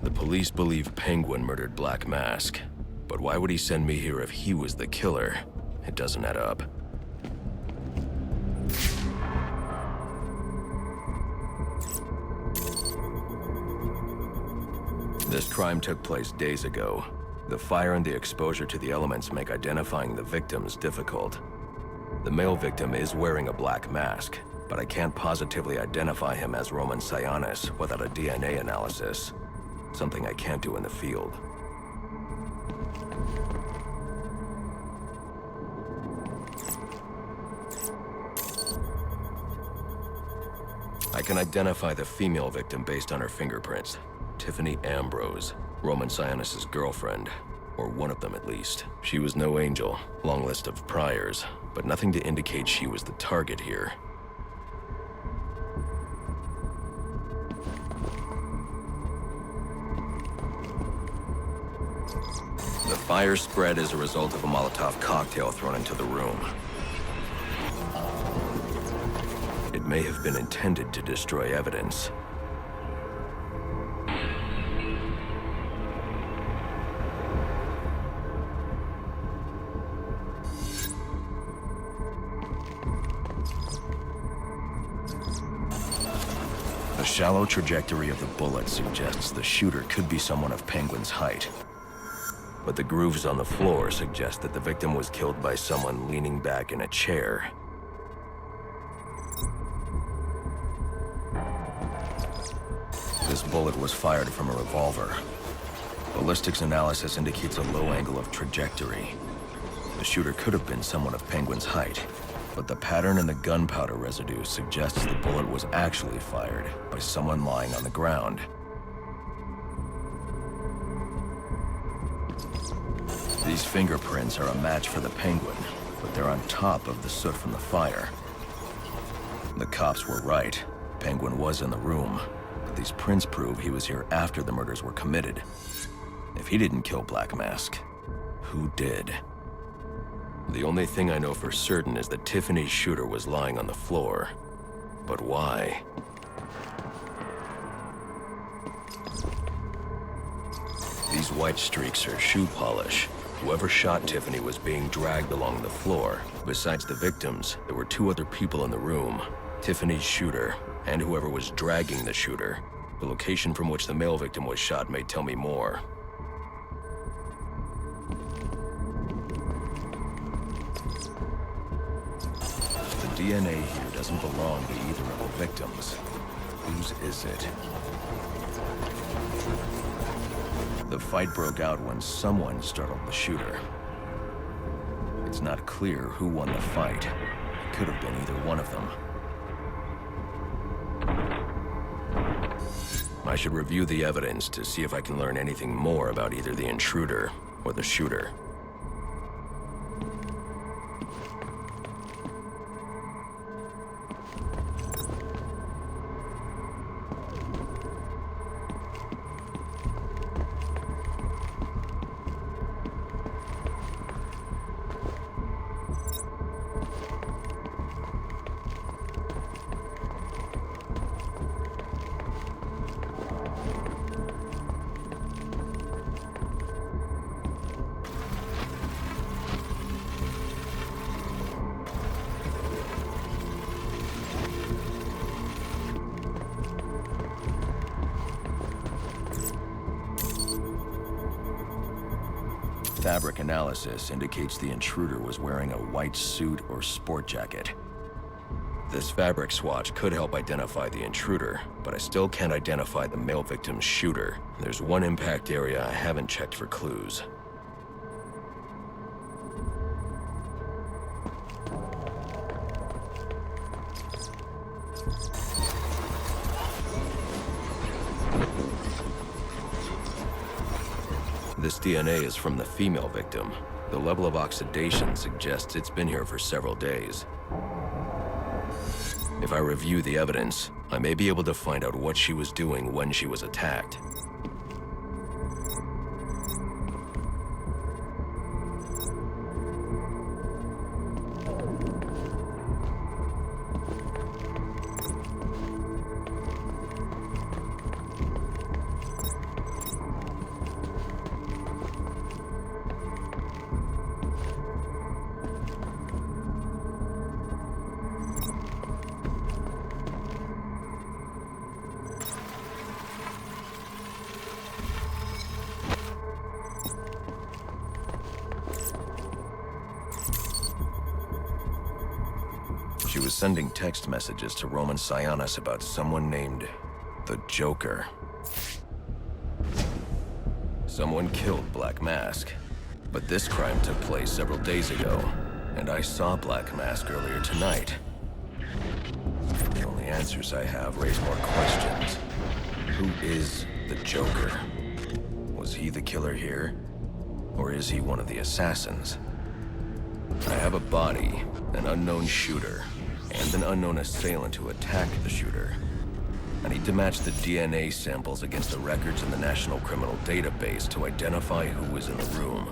The police believe Penguin murdered Black Mask, but why would he send me here if he was the killer? It doesn't add up. This crime took place days ago. The fire and the exposure to the elements make identifying the victims difficult. The male victim is wearing a black mask, but I can't positively identify him as Roman Sionis without a DNA analysis. Something I can't do in the field. I can identify the female victim based on her fingerprints. Tiffany Ambrose, Roman Sionis' girlfriend, or one of them at least. She was no angel, long list of priors, but nothing to indicate she was the target here. The fire spread as a result of a Molotov cocktail thrown into the room. It may have been intended to destroy evidence. The shallow trajectory of the bullet suggests the shooter could be someone of Penguin's height. But the grooves on the floor suggest that the victim was killed by someone leaning back in a chair. This bullet was fired from a revolver. Ballistics analysis indicates a low angle of trajectory. The shooter could have been someone of Penguin's height, but the pattern in the gunpowder residue suggests the bullet was actually fired by someone lying on the ground. These fingerprints are a match for the Penguin, but they're on top of the soot from the fire. The cops were right. Penguin was in the room, but these prints prove he was here after the murders were committed. If he didn't kill Black Mask, who did? The only thing I know for certain is that Tiffany's shooter was lying on the floor. But why? These white streaks are shoe polish. Whoever shot Tiffany was being dragged along the floor. Besides the victims, there were two other people in the room. Tiffany's shooter, and whoever was dragging the shooter. The location from which the male victim was shot may tell me more. The DNA here doesn't belong to either of the victims. Whose is it? The fight broke out when someone startled the shooter. It's not clear who won the fight. It could have been either one of them. I should review the evidence to see if I can learn anything more about either the intruder or the shooter. Fabric analysis indicates the intruder was wearing a white suit or sport jacket. This fabric swatch could help identify the intruder, but I still can't identify the male victim's shooter. There's one impact area I haven't checked for clues. This DNA is from the female victim. The level of oxidation suggests it's been here for several days. If I review the evidence, I may be able to find out what she was doing when she was attacked. sending text messages to Roman Sionis about someone named the Joker. Someone killed Black Mask, but this crime took place several days ago, and I saw Black Mask earlier tonight. The only answers I have raise more questions. Who is the Joker? Was he the killer here? Or is he one of the assassins? I have a body, an unknown shooter, and an unknown assailant who attacked the shooter. I need to match the DNA samples against the records in the National Criminal Database to identify who was in the room.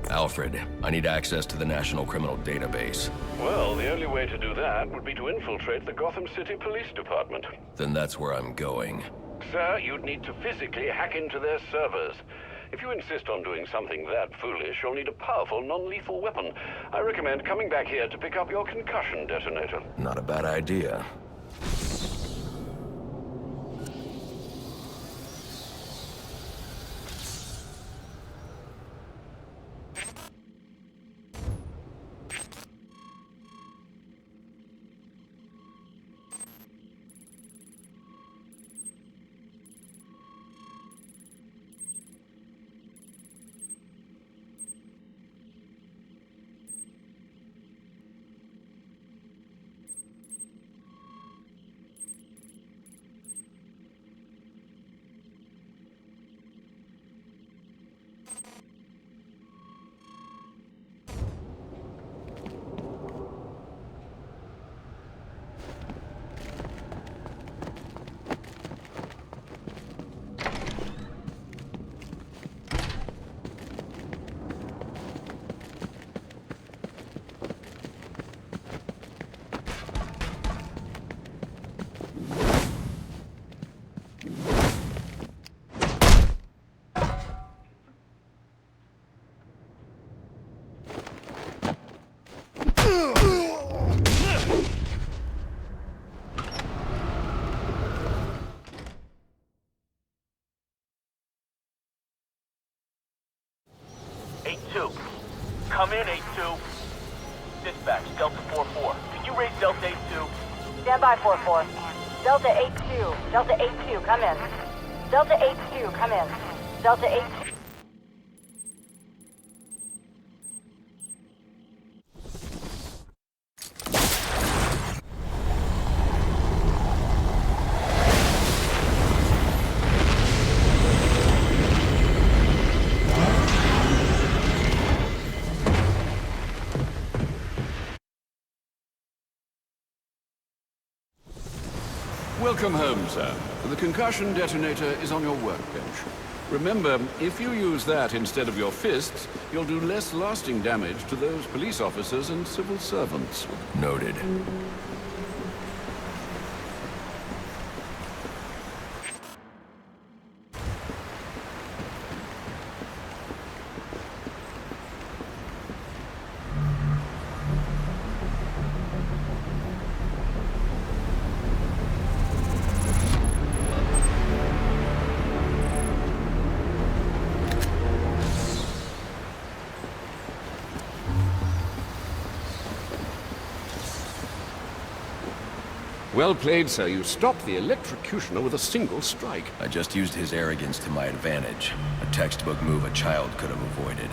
Alfred, I need access to the National Criminal Database. Well, the only way to do that would be to infiltrate the Gotham City Police Department. Then that's where I'm going. Sir, you'd need to physically hack into their servers. If you insist on doing something that foolish, you'll need a powerful, non-lethal weapon. I recommend coming back here to pick up your concussion detonator. Not a bad idea. Come in, 8-2. Dispatch, Delta 4-4. Can you raise Delta 8-2? Stand by, 4-4. Delta 8-2. Delta 8-2, come in. Delta 8-2, come in. Delta 8-2. Welcome home, sir. The concussion detonator is on your workbench. Remember, if you use that instead of your fists, you'll do less lasting damage to those police officers and civil servants. Noted. Well played, sir. You stopped the electrocutioner with a single strike. I just used his arrogance to my advantage. A textbook move a child could have avoided.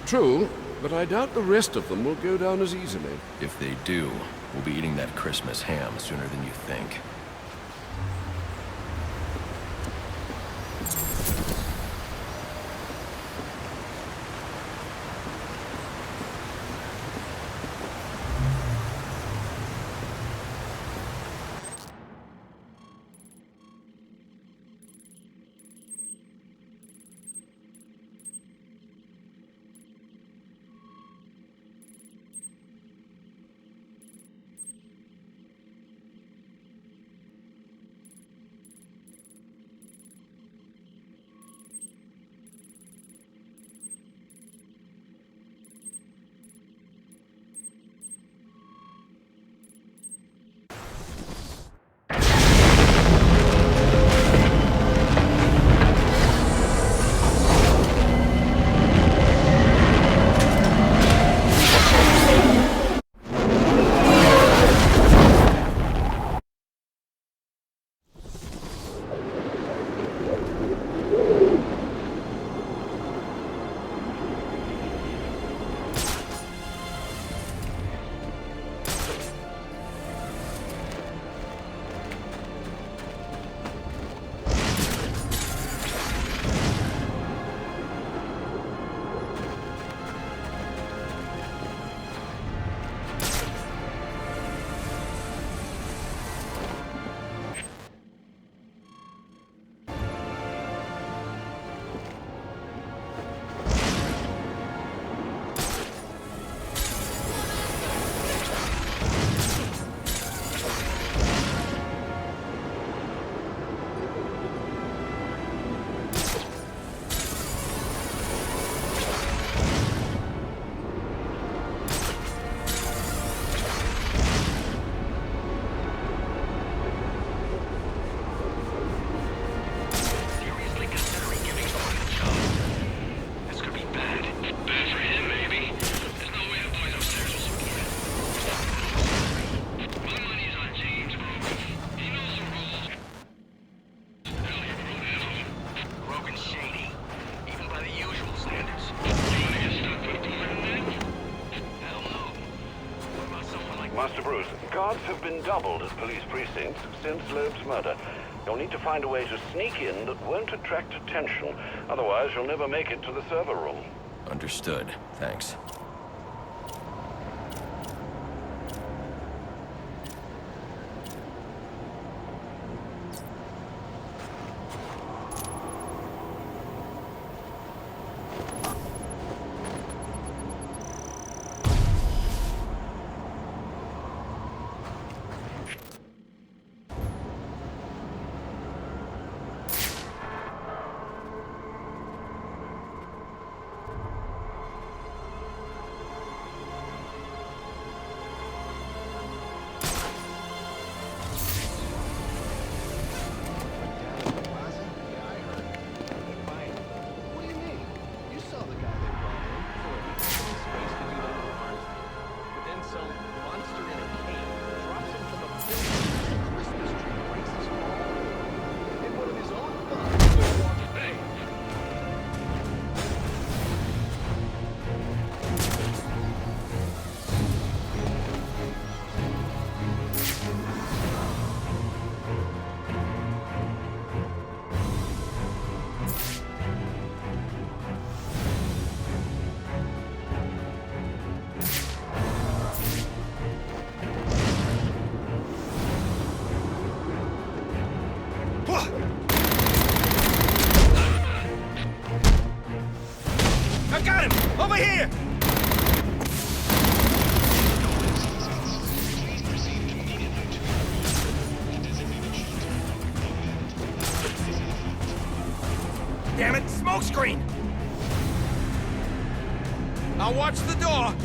True, but I doubt the rest of them will go down as easily. If they do, we'll be eating that Christmas ham sooner than you think. Mr. Bruce, guards have been doubled at police precincts since Loeb's murder. You'll need to find a way to sneak in that won't attract attention. Otherwise, you'll never make it to the server room. Understood. Thanks. I got him! Over here! Damn it, smoke screen! I'll watch the door.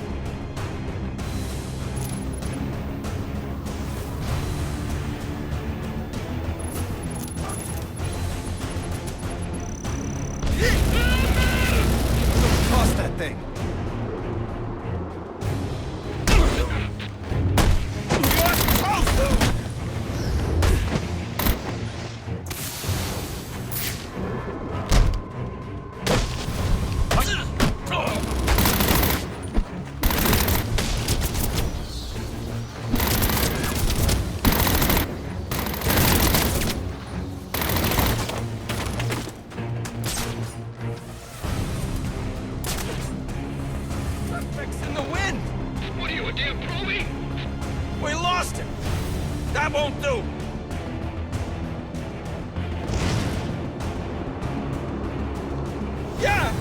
Toss that thing. In the wind! What are you, a damn probie? We lost him! That won't do! Yeah!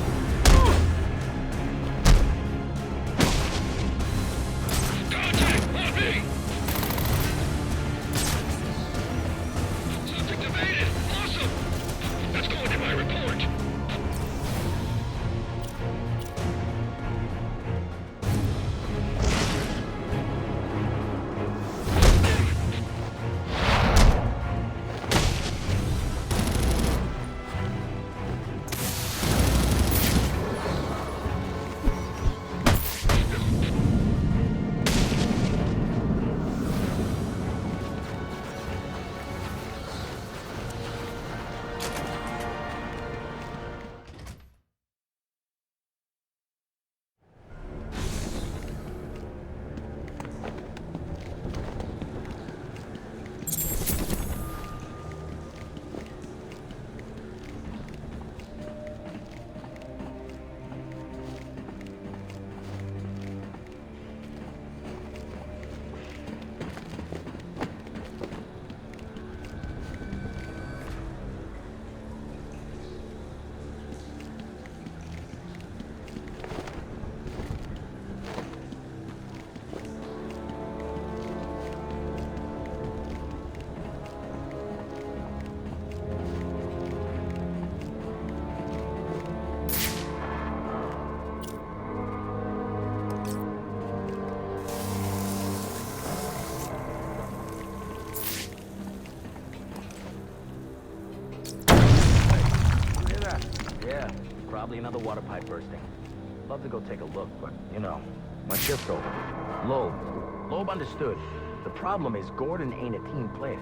Contact on me! Subject evaded! Awesome! That's going in my report. Yeah, probably another water pipe bursting. Love to go take a look, but, you know, my shift's over. Loeb understood. The problem is Gordon ain't a team player.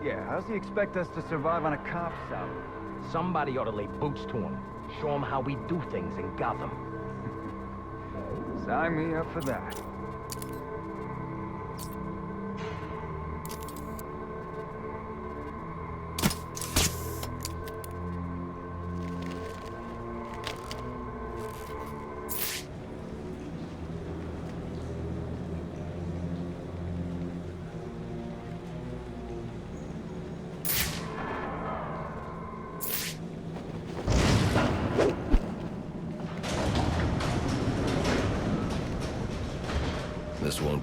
Yeah, how's he expect us to survive on a cop's salary? Somebody ought to lay boots to him. Show him how we do things in Gotham. Sign me up for that.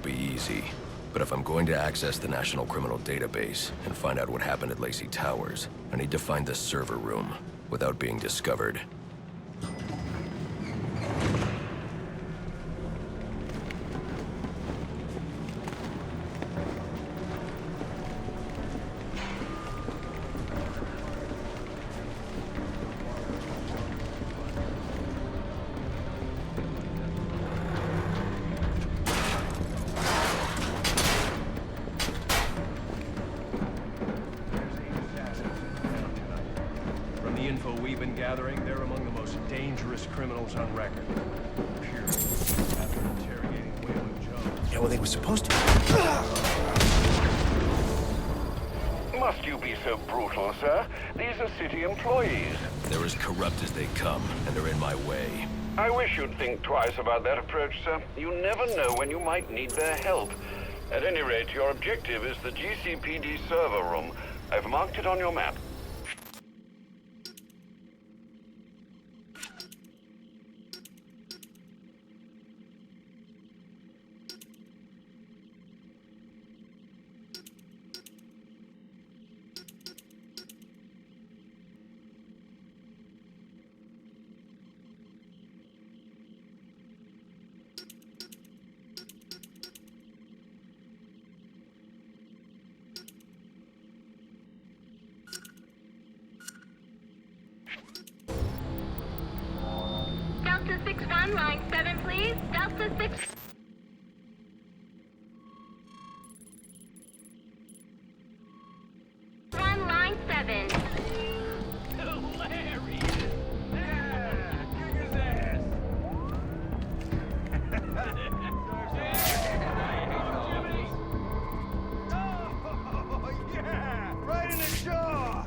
be easy. But if I'm going to access the National Criminal Database and find out what happened at Lacey Towers, I need to find the server room without being discovered. From the info we've been gathering, they're among the most dangerous criminals on record. Period. After interrogating Wayland Jones. Yeah, well, they were supposed to. Must you be so brutal, sir? These are city employees. They're as corrupt as they come, and they're in my way. I wish you'd think twice about that approach, sir. You never know when you might need their help. At any rate, your objective is the GCPD server room. I've marked it on your map. Delta 61, line 7, please. Delta 6... line 7. Right in the jaw!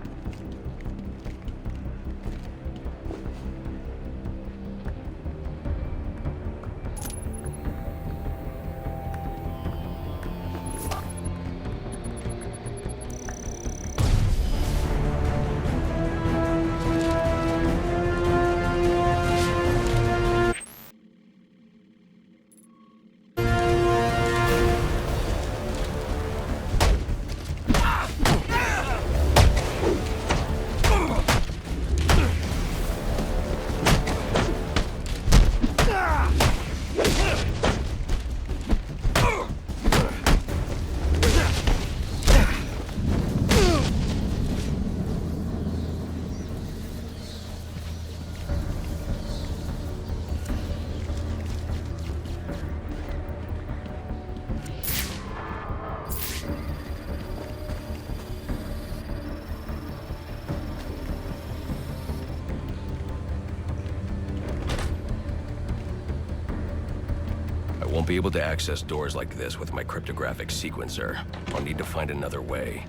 I won't be able to access doors like this with my cryptographic sequencer. I'll need to find another way.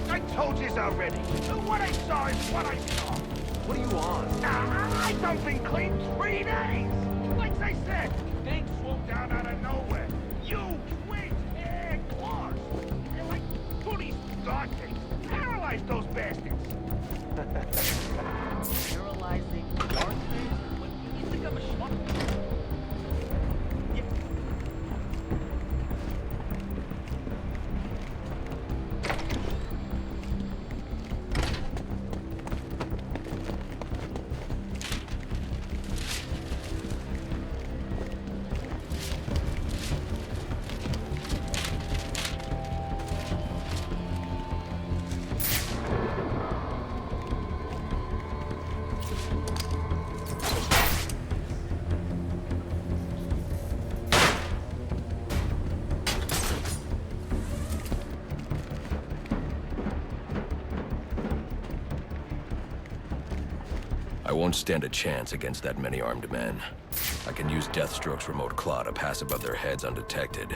I told yous already. What I saw is what I saw. What are you on? I don't been clean 3 days. Like I said, things swooped down out of nowhere. You, twins, and claws. They're like police guard things. Paralyze those bastards. Paralyzing dark things? What, you think I'm a schmuck? I won't stand a chance against that many armed men. I can use Deathstroke's remote claw to pass above their heads undetected.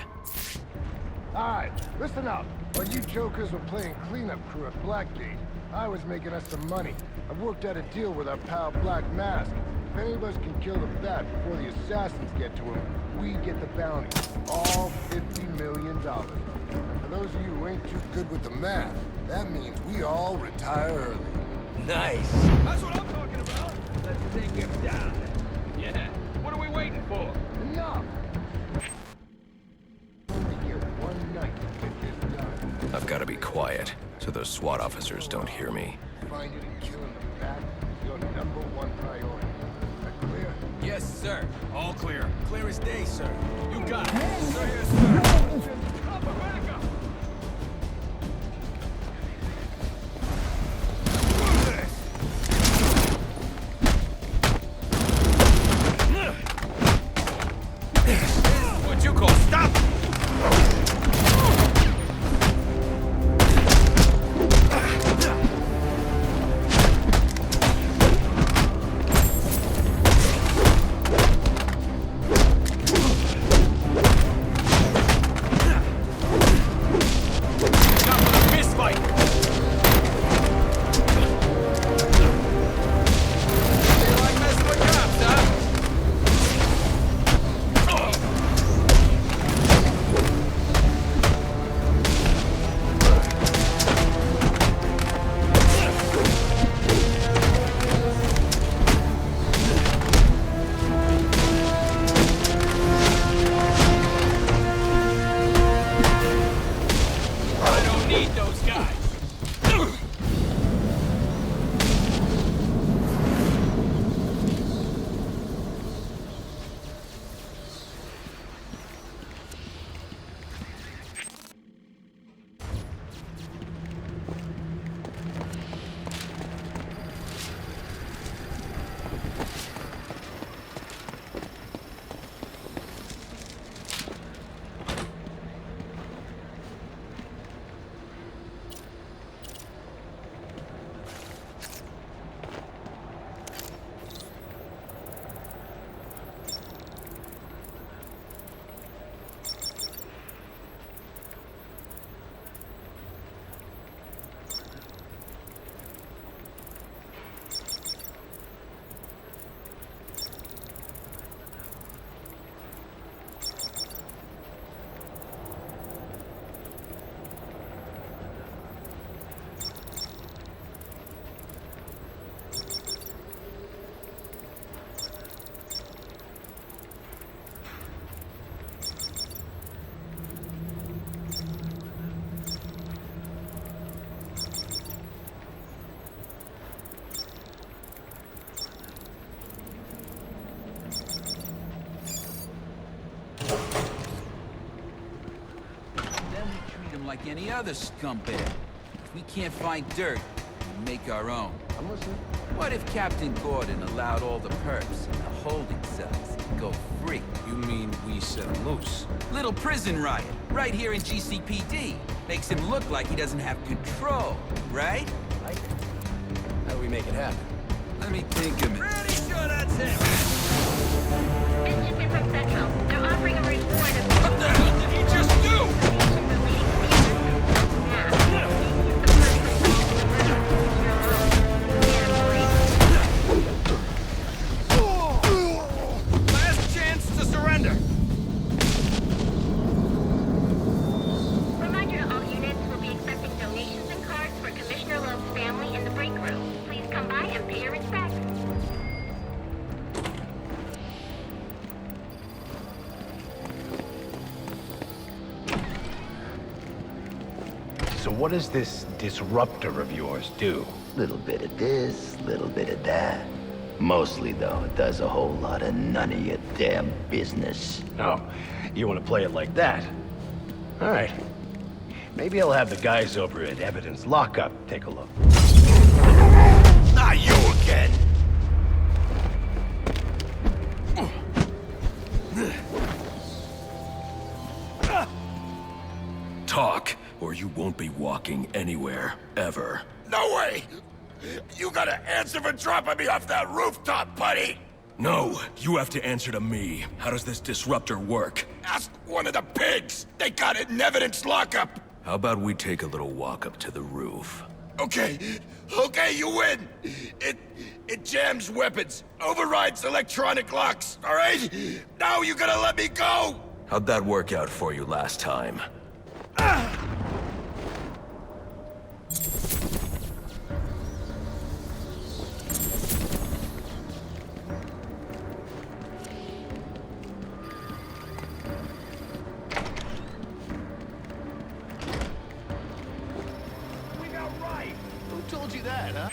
Alright, listen up. While you jokers were playing cleanup crew at Blackgate, I was making us some money. I've worked out a deal with our pal Black Mask. If any of us can kill the Bat before the assassins get to him, we get the bounty. All $50 million. And for those of you who ain't too good with the math, that means we all retire early. Nice. That's what I'm talking about. Let's take him down. Yeah. What are we waiting for? Enough! We get one night to get this done. I've got to be quiet, so those SWAT officers don't hear me. Finding and killing the Bat is your #1 priority. Is that clear? Yes, sir. All clear. Clear as day, sir. You got it. Sir, here, sir. Copper, back up. What you call stop? Like any other scumbag. If we can't find dirt, we make our own. I'm listening. What if Captain Gordon allowed all the perps in the holding cells to go free? You mean we set him loose? Little prison riot, right here in GCPD. Makes him look like he doesn't have control, right? How do we make it happen? Let me think a minute. Pretty sure that's it! Engine from Central. They're offering a reward of... What the hell did he just do? Last chance to surrender! Reminder to all units, we'll be accepting donations and cards for Commissioner Love's family in the break room. Please come by and pay your respects. So what does this disruptor of yours do? Little bit of this, little bit of that. Mostly, though, it does a whole lot of none of your damn business. Oh, you want to play it like that? All right. Maybe I'll have the guys over at Evidence Lockup take a look. Not you again! Talk, or you won't be walking anywhere, ever. No way! You gotta answer for dropping me off that rooftop, buddy! No, you have to answer to me. How does this disruptor work? Ask one of the pigs! They got it in evidence lockup! How about we take a little walk up to the roof? Okay, you win! It jams weapons, overrides electronic locks, alright? Now you gotta let me go! How'd that work out for you last time? Who told you that, huh?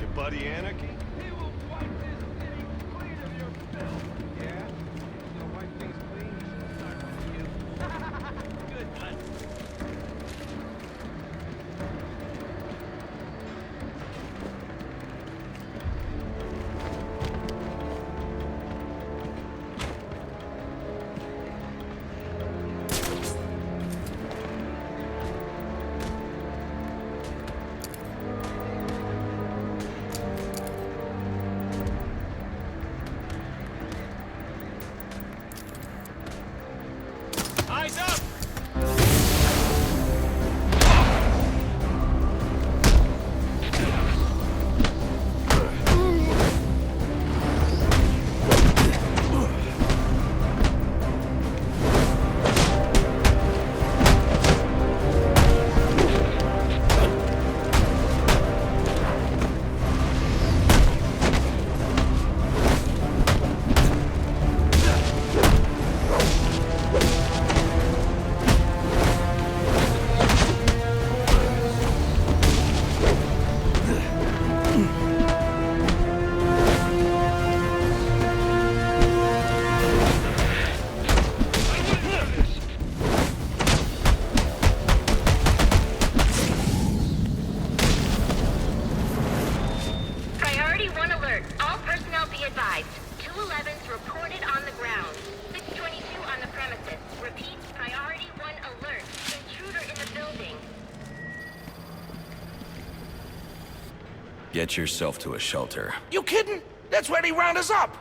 Your buddy Anarchy? He will wipe this city clean of your filth. Yeah? He's gonna wipe things clean? You should start with you. Good one. Eyes up! Priority 1 alert. All personnel be advised. 211's reported on the ground. 622 on the premises. Repeat, priority 1 alert. Intruder in the building. Get yourself to a shelter. You kidding? That's where they round us up.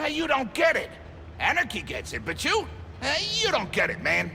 You don't get it. Anarchy gets it, but you don't get it, man.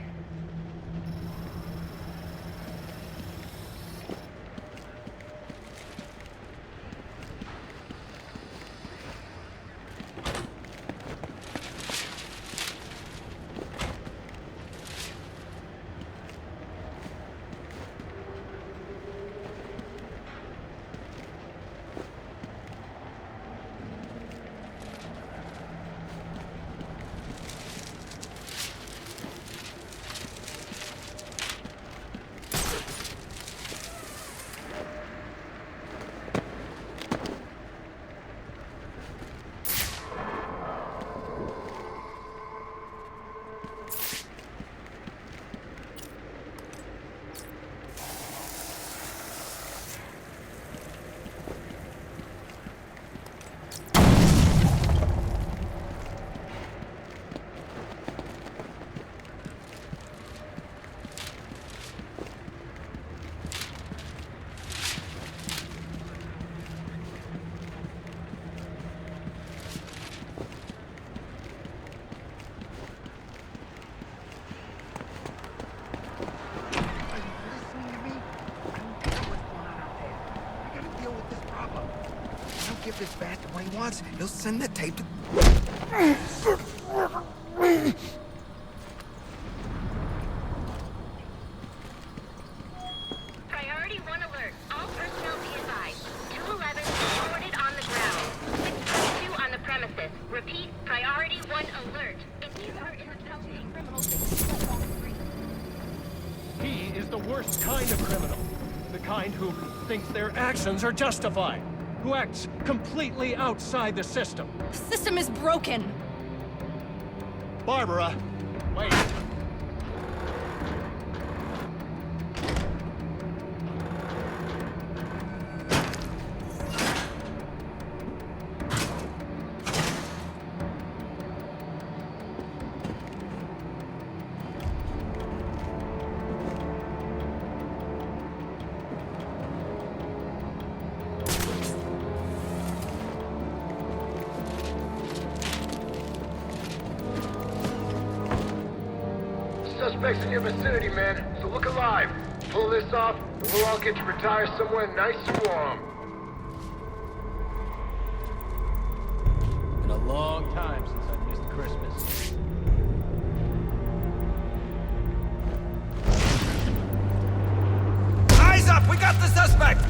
Give this bastard what he wants, he'll send the tape to... Priority 1 alert. All personnel be advised. 211 reported on the ground. 622 on the premises. Repeat, priority 1 alert. Intruder in the building. He is the worst kind of criminal. The kind who thinks their actions are justified. Who acts completely outside the system. The system is broken. Barbara, wait. suspects in your vicinity, man, so look alive. Pull this off, and we'll all get to retire somewhere nice and warm. Been a long time since I missed Christmas. Eyes up! We got the suspect!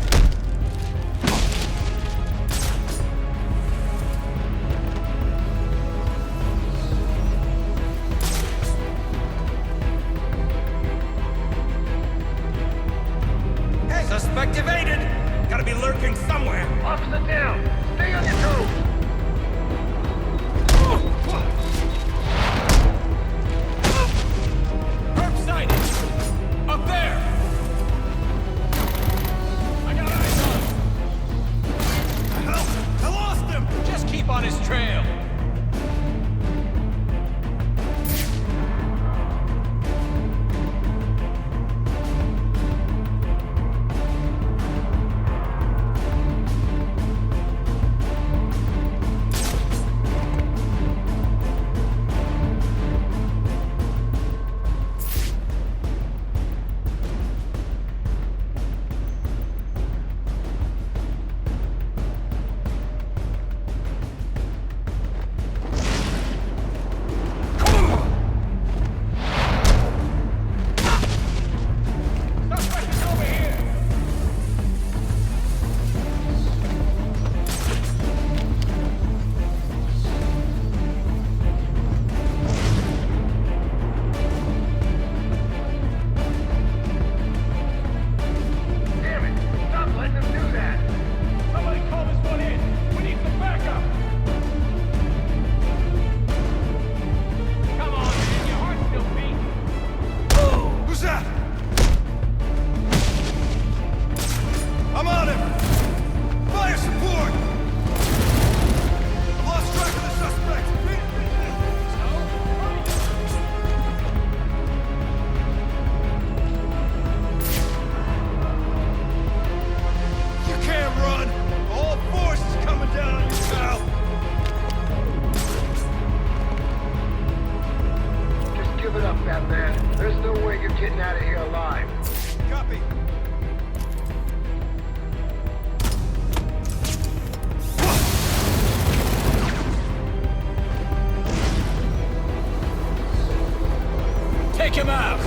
Hey! Suspect evaded! Gotta be lurking somewhere. Officer down! Stay on your toes! Perp sighted! Up there! I got eyes on him! Hell! I lost him! Just keep on his trail! Take him out!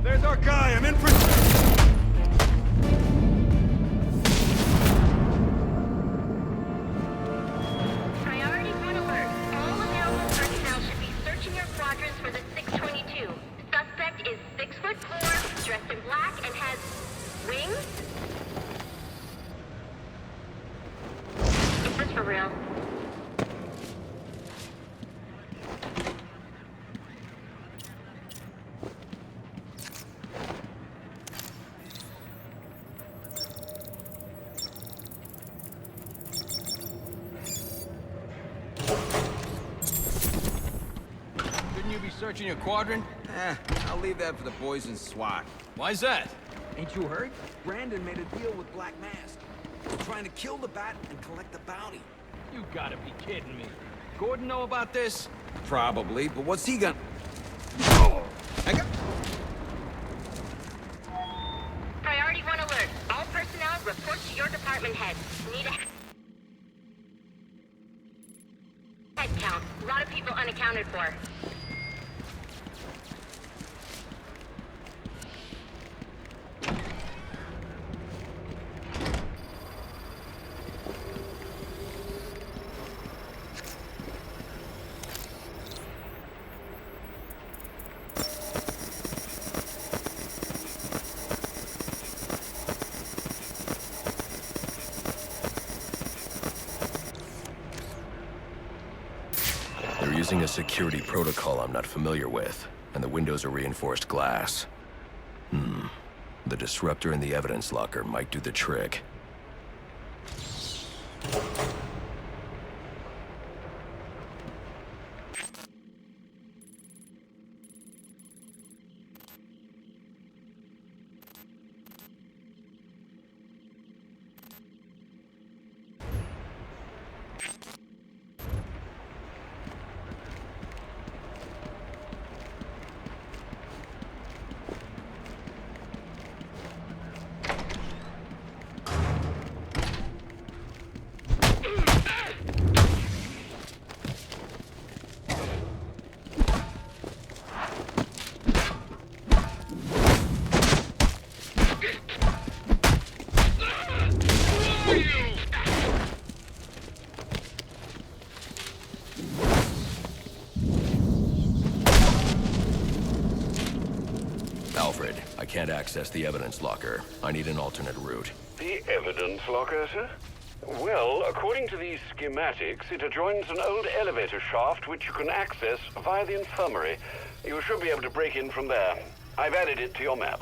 There's our guy. I'm in for... Priority 1 alert. All available personnel should be searching your quadrants for the 622. Suspect is 6'4", dressed in black, and has wings? Is this for real? Shouldn't you be searching your quadrant? I'll leave that for the boys in SWAT. Why's that? Ain't you heard? Brandon made a deal with Black Mask. He's trying to kill the Bat and collect the bounty. You gotta be kidding me. Gordon know about this? Probably, but what's he gonna... I got... Priority 1 alert. All personnel report to your department head. Need a head count. A lot of people unaccounted for. using a security protocol I'm not familiar with, and the windows are reinforced glass. The disruptor in the evidence locker might do the trick. Alfred, I can't access the evidence locker. I need an alternate route. The evidence locker, sir? Well, according to these schematics, it adjoins an old elevator shaft which you can access via the infirmary. You should be able to break in from there. I've added it to your map.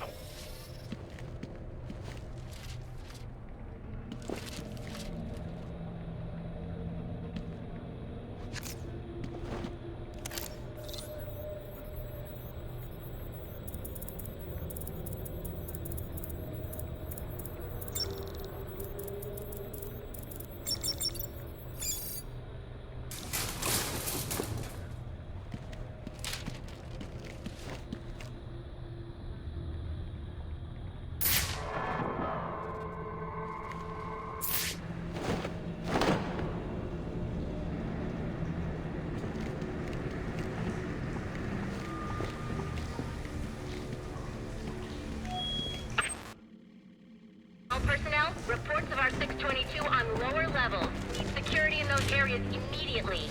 Personnel, reports of our 622 on lower levels. Need security in those areas immediately.